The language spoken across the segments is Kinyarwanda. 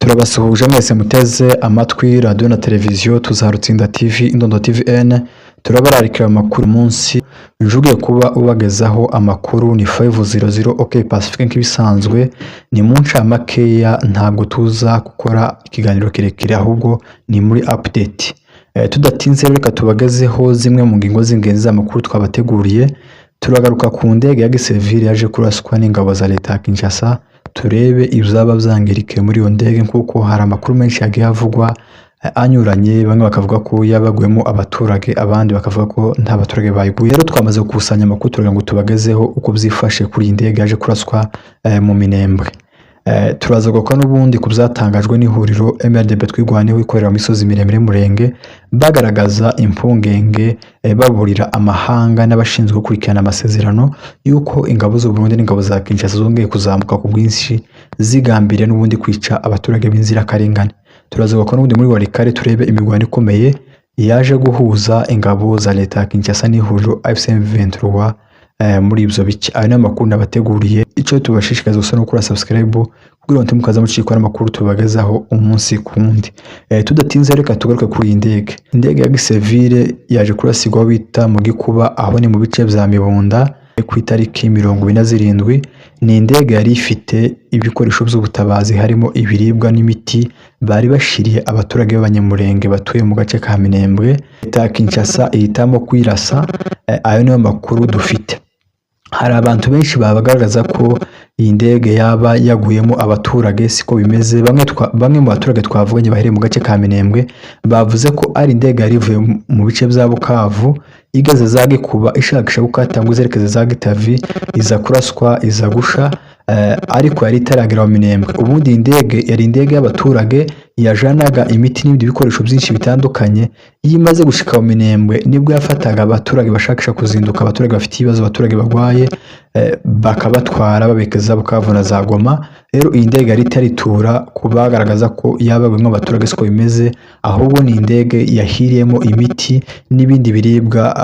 turabasuhuje mwese muteze amatwi radio na televiziyo Tuzarutsinda TV Indondo TVN. Turabararikira amakuru munsi njugiye kuba ubagezaho amakuru ni 500 OK Pacifique nk'ibisanzwe. Ni mu ncamakeya, ntabwo tuza gukora ikiganiro kirekire ahubwo ni muri update. Tudatinze reka tubagezeho zimwe mu ngingo z'ingenzi z'amakuru twabateguriye. Turagaruka ku ndege ya gisivili yaje kuraswa n'ingabo za leta ya Kinshasa. Turebe ibyaba byangirike muri iyo ndege, kuko hari amakuru menshi yagiye avugwa anyuranye. Bamwe bakavuga ko yabagwemo abaturage, abandi bakavuga ko nta baturage bayiguye. Rero twamaze gukusanya amakuru turagira ngo tubagezeho uko byifashe kuri iyi ndege yaje kuraswa mu Minembwe. Turaza gukora n'ubundi ku byatangajwe n'ihuriro MRDB twigwaneho ikorera mu misozi miremire Murenge, bagaragaza impungenge baburira amahanga n'abashinzwe gukurikirana amasezerano yuko ingabo z'u Burundi n'ingabo za Kinshasa zongeye kuzamuka ku bwinshi zigambiriye n'ubundi kwica abaturage b'inzirakarengane. Turaza gukora n'ubundi muri Warikare turebe imigwano ikomeye yaje guhuza ingabo za leta ya Kinshasa n'ihuriro AFC/M23 muri ibyo bice. Aya ni amakuru nabateguriye. Icyo tubashishikariza gusa no gukora subscribe kugira ngo mukaza mucikwa n'amakuru tubagezaho umunsi ku wundi. Tudatinze reka tugaruke kuri iyi ndege. Indege ya gisivile yaje kurasigwa bita mu Gikuba, aho ni mu bice bya Mibunda ku itariki 27. Ni indege yari ifite ibikoresho by'ubutabazi harimo ibiribwa n'imiti bari bashiriye abaturage b'abanyamurenge batuye mu gace ka Minembwe. Leta ya Kinshasa ihitamo kwirasa. Ayo niyo makuru dufite. Hari abantu benshi babagaragaza ko iyi ndege yaba yaguyemo abaturage. Siko bimeze. Bamwe mu baturage twavuganye bahereye mu gace ka Minembwe bavuze ko ari indege yari ivuye mu bice bya Bukavu igeze za Gikuba ishakisha gukata ngo izerekeze za Gitavi, iza kuraswa, iza gusha, ariko yari itaragera mu Minembwe. Ubundi indege yari indege y'abaturage yajanaga imiti n'ibindi bikoresho byinshi bitandukanye. Iyo imaze gushika mu Minembwe nibwo yafataga abaturage bashakisha kuzinduka, abaturage bafite ibibazo, abaturage barwaye, bakabatwara babekeza Bukavu na za Goma. Rero iyi ndege yari itaritura kubagaragaza ko yabagwemo abaturage. Siko bimeze, ahubwo ni indege yahiriyemo imiti n'ibindi biribwa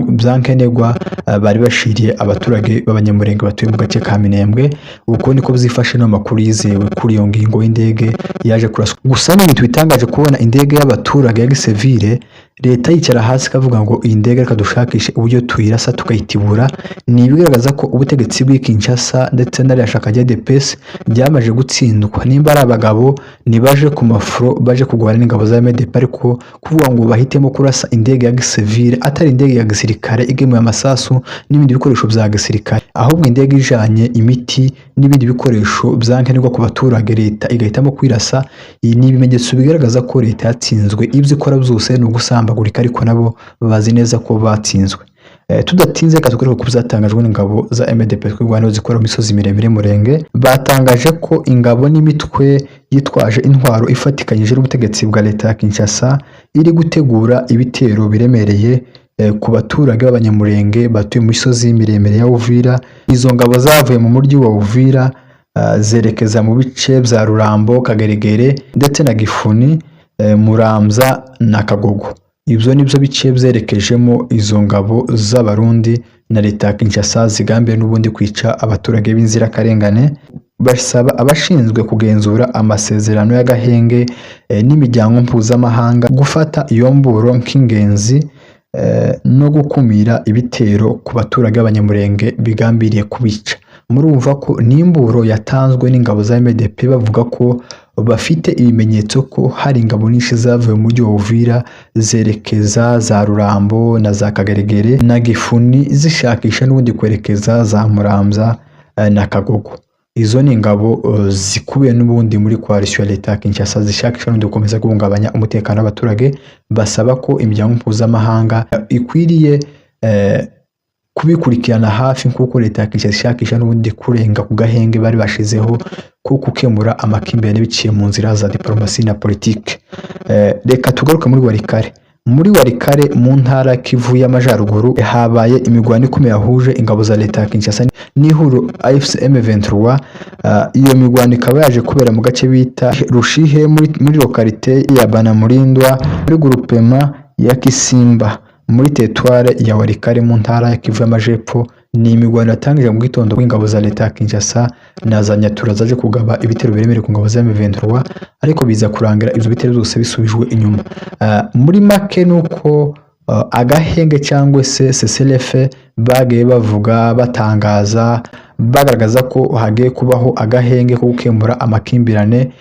byankenerwa bari bashiriye abaturage b'abanyamurenge batuye mu gace ka Minembwe. Uko niko byifashe n'amakuru yizewe kuri iyo ngingo y'indege yaje kuraswa. Gusa n'ibintu bitangaje kubona indege y'abaturage ya gisivile leta yicara hasi kavuga ngo iyi ndege reka dushakishe uburyo tuyirasa tukayitibura. Ni ibigaragaza ko ubutegetsi bw'i Kinshasa ndetse n'arashaka rya DPS byamaje gutsindwa. Nimba ari abagabo nibaje ku mafuro baje kugwana n'ingabo za MDP, ariko kuvuga ngo bahitemo kurasa indege ya gisivile atari indege ya gisirikare igemuye amasasu n'ibindi bikoresho bya gisirikare, ahubwo indege ijanye imiti n'ibindi bikoresho byankenerwa ku baturage, leta igahitamo kwirasa. Iyi ni ibimenyetso bigaragaza ko leta yatsinzwe. Ibyo ikora byose ni ugusambagurika, ariko nabo bazi neza ko batsinzwe. Tudatinze katugaruka ku byatangajwe n'ingabo za MDP twigwaneho zikora mu misozi miremire Murenge. Batangaje ko ingabo n'imitwe yitwaje intwaro ifatikanyije n'ubutegetsi bwa leta ya Kinshasa iri gutegura ibitero biremereye ku baturage b'abanyamurenge batuye mu misozi miremire ya Uvira. Izo ngabo zavuye mu mujyi wa Uvira zerekeza mu bice bya Rurambo, Kageregere ndetse na Gifuni, Muramza na Kagogo. Ibyo nibyo bice byerekejemo izo ngabo z'abarundi na leta ya Kinshasa zigambiye n'ubundi kwica abaturage b'inzirakarengane. Basaba abashinzwe kugenzura amasezerano y'agahenge n'imiryango mpuzamahanga gufata iyo mburo nk'ingenzi no gukumira ibitero ku baturage b'abanyamurenge bigambiriye kubica. Murumva ko n'imburo yatanzwe n'ingabo za MDP bavuga ko bafite ibimenyetso ko hari ingabo nyinshi zavuye mu mujyi wa Uvira zerekeza za Rurambo na za Kageregere na Gifuni zishakisha n'ubundi kwerekeza za Muramza na Kagogo. Izo ni ingabo zikubiye n'ubundi muri coalition ya leta ya Kinshasa zishakisha n'ubundi gukomeza guhungabanya umutekano w'abaturage. Basaba ko imiryango mpuzamahanga ikwiriye kubikurikirana hafi, kuko leta ya Kinshasa ishakisha n'ubundi kurenga ku gahenge bari bashizeho ko gukemura amakimbirane biciye mu nzira za diplomasi na politike. Reka tugaruke muri Warikare. Muri Warikare mu ntara Kivu y'Amajyaruguru habaye imigwano ikomeye yahuje ingabo za leta ya Kinshasa n'ihuriro AFC/M23. Iyo migwano ikaba yaje kubera mu gace bita Rushihe muri lokalite ya Banamurindwa muri groupement ya Kisimba muri teritware ya Warikare mu ntara ya Kivu y'Amajepfo ni imigwano yatangije mu gitondo w'ingabo za leta ya Kinshasa na za Nyatura zaje kugaba ibitero biremereye ku ngabo za M23 ariko biza kurangira ivyo bitero byose bisubijwe inyuma. Muri make nuko agahenge cyangwa se CCLF bagiye bavuga batangaza bagaragaza ko hagiye kubaho agahenge ko gukemura amakimbirane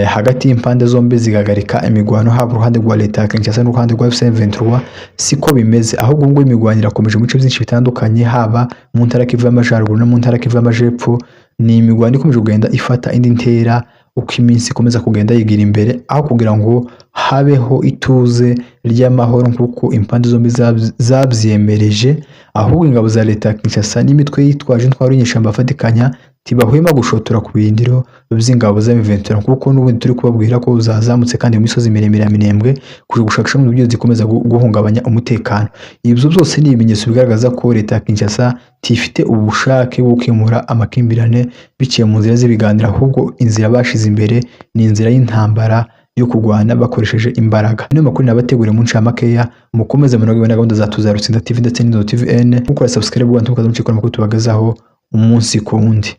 hagati y'impande zombi zigagarika imigwano haba uruhande rwa leta ya Kinshasa n'uruhande rwa M23 siko bimeze, ahubwo ngo imigwano irakomeje mu bice byinshi bitandukanye haba mu ntara Kivu y'Amajyaruguru no mu ntara Kivu y'Amajepfo. Ni imigwano ikomeje kugenda ifata indi ntera uko iminsi ikomeza kugenda yigira imbere, aho kugira ngo habeho ituze ry'amahoro nk'uko impande zombi zabyemereje, ahubwo ingabo za leta ya Kinshasa n'imitwe yitwaje intwaro y'inyeshyamba bafatikanya tibahwema gushotora ku birindiro by'ingabo za M23 kuko n'ubundi turi kubabwira ko zazamutse kandi mu misozi miremire ya Minembwe kuje gushakisha mu byo zikomeza guhungabanya umutekano. Ibyo byose ni ibimenyetso bigaragaza ko leta ya Kinshasa tifite ubushake bwo gukemura amakimbirane biciye mu nzira z'ibiganiro, ahubwo inzira bashize imbere ni inzira y'intambara yo kurwana bakoresheje imbaraga. Niyo makuru nabateguriye mu ncamakeya, mukomeze munogewe na gahunda za Tuzarutsinda TV ndetse n'Indongo TV N, mukora subscribe bwa ntukaza mucikora makuru tubagazaho umunsi ku wundi.